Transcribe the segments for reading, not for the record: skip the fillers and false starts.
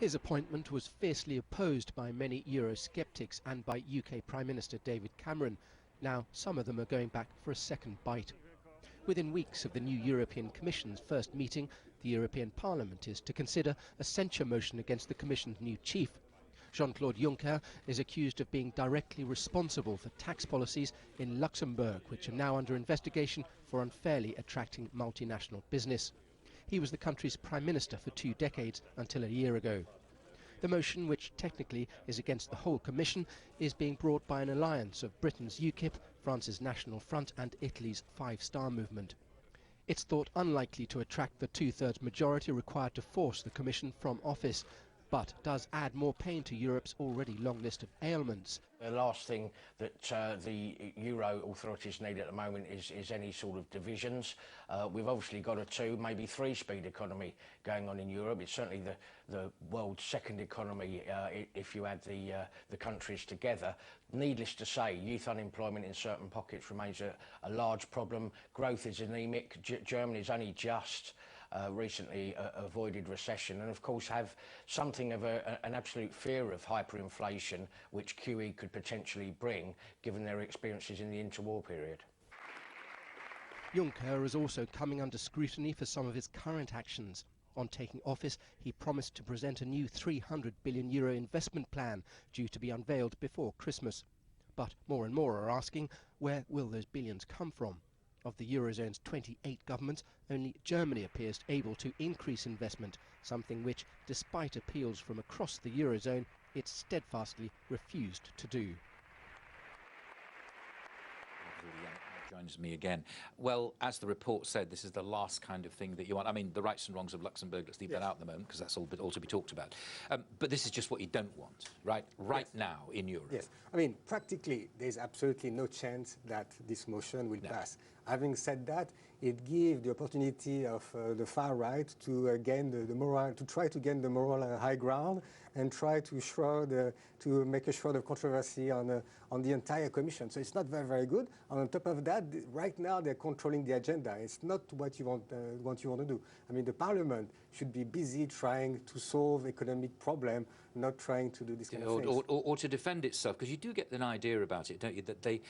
His appointment was fiercely opposed by many Eurosceptics and by UK Prime Minister David Cameron. Now some of them are going back for a second bite. Within weeks of the new European Commission's first meeting, the European Parliament is to consider a censure motion against the Commission's new chief. Jean-Claude Juncker is accused of being directly responsible for tax policies in Luxembourg, which are now under investigation for unfairly attracting multinational business. He was the country's Prime Minister for 2 decades until a year ago. The motion, which technically is against the whole Commission, is being brought by an alliance of Britain's UKIP, France's National Front and Italy's Five Star Movement. It's thought unlikely to attract the 2/3 majority required to force the Commission from office, but does add more pain to Europe's already long list of ailments. The last thing that the Euro authorities need at the moment is any sort of divisions. We've obviously got a 2, maybe 3-speed economy going on in Europe. It's certainly the world's second economy if you add the countries together. Needless to say, youth unemployment in certain pockets remains a large problem. Growth is anemic. Germany's only just recently avoided recession, and of course have something of an absolute fear of hyperinflation, which QE could potentially bring, given their experiences in the interwar period. Juncker is also coming under scrutiny for some of his current actions. On taking office, he promised to present a new €300 billion investment plan due to be unveiled before Christmas. But more and more are asking, where will those billions come from? Of the Eurozone's 28 governments, only Germany appears able to increase investment, something which, despite appeals from across the Eurozone, it steadfastly refused to do. Joins me again. Well, as the report said, this is the last kind of thing that you want. I mean, the rights and wrongs of Luxembourg, let's leave that out at the moment, because that's all to be talked about. But this is just what you don't want, right? Right now in Europe. Yes. I mean, practically, there's absolutely no chance that this motion will pass. Having said that, it gives the opportunity of the far right to gain the moral, to try to gain the moral high ground and try to make a shroud of controversy on the entire Commission. So it's not very, very good. On top of that, right now they're controlling the agenda. It's not what you want to do. I mean, the Parliament should be busy trying to solve economic problem, not trying to do this kind of things. Or to defend itself, because you do get an idea about it, don't you? That they,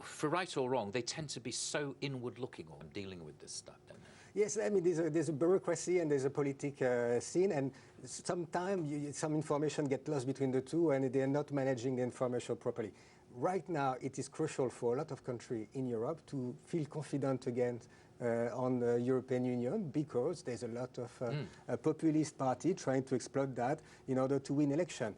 for right or wrong, they tend to be so inward-looking on dealing with this stuff, don't they? Yes, I mean, there's a bureaucracy and there's a political scene, and sometimes some information get lost between the two, and they're not managing the information properly. Right now, it is crucial for a lot of countries in Europe to feel confident again on the European Union, because there's a lot of a populist party trying to exploit that in order to win election.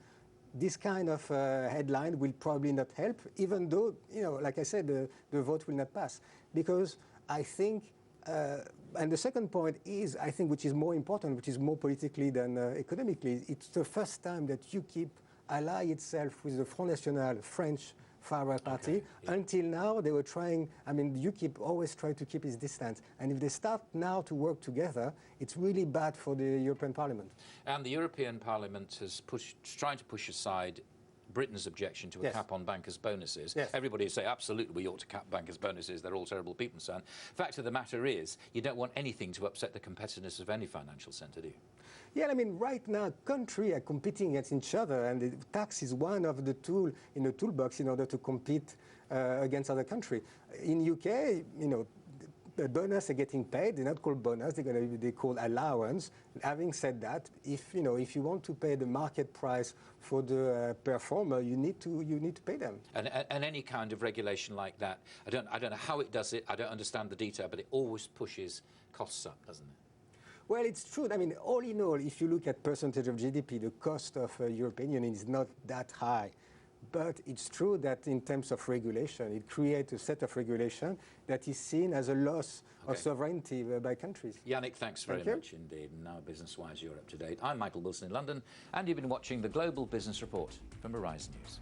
This kind of headline will probably not help, even though, you know, like I said, the vote will not pass. Because I think, and the second point is, I think, which is more important, which is more politically than economically, it's the first time that UKIP ally itself with the Front National, French far-right party. Until now, they were trying, I mean, UKIP always tried to keep its distance. And if they start now to work together, it's really bad for the European Parliament. And the European Parliament has trying to push aside Britain's objection to a cap on bankers' bonuses. Everybody would say, absolutely, we ought to cap bankers' bonuses. They're all terrible people, son. Fact of the matter is, you don't want anything to upset the competitiveness of any financial centre, do you? Yeah, I mean, right now, countries are competing against each other, and the tax is one of the tools in the toolbox in order to compete against other countries. In UK, you know, the bonus are getting paid. They're not called bonus. They're called allowance. Having said that, if you want to pay the market price for the performer, you need to pay them. And any kind of regulation like that, I don't know how it does it. I don't understand the detail, but it always pushes costs up, doesn't it? Well, it's true. I mean, all in all, if you look at percentage of GDP, the cost of European Union is not that high. But it's true that in terms of regulation, it creates a set of regulation that is seen as a loss of sovereignty by countries. Yannick, thanks very much indeed. And now business-wise, you're up to date. I'm Michael Wilson in London, and you've been watching the Global Business Report from Horizon News.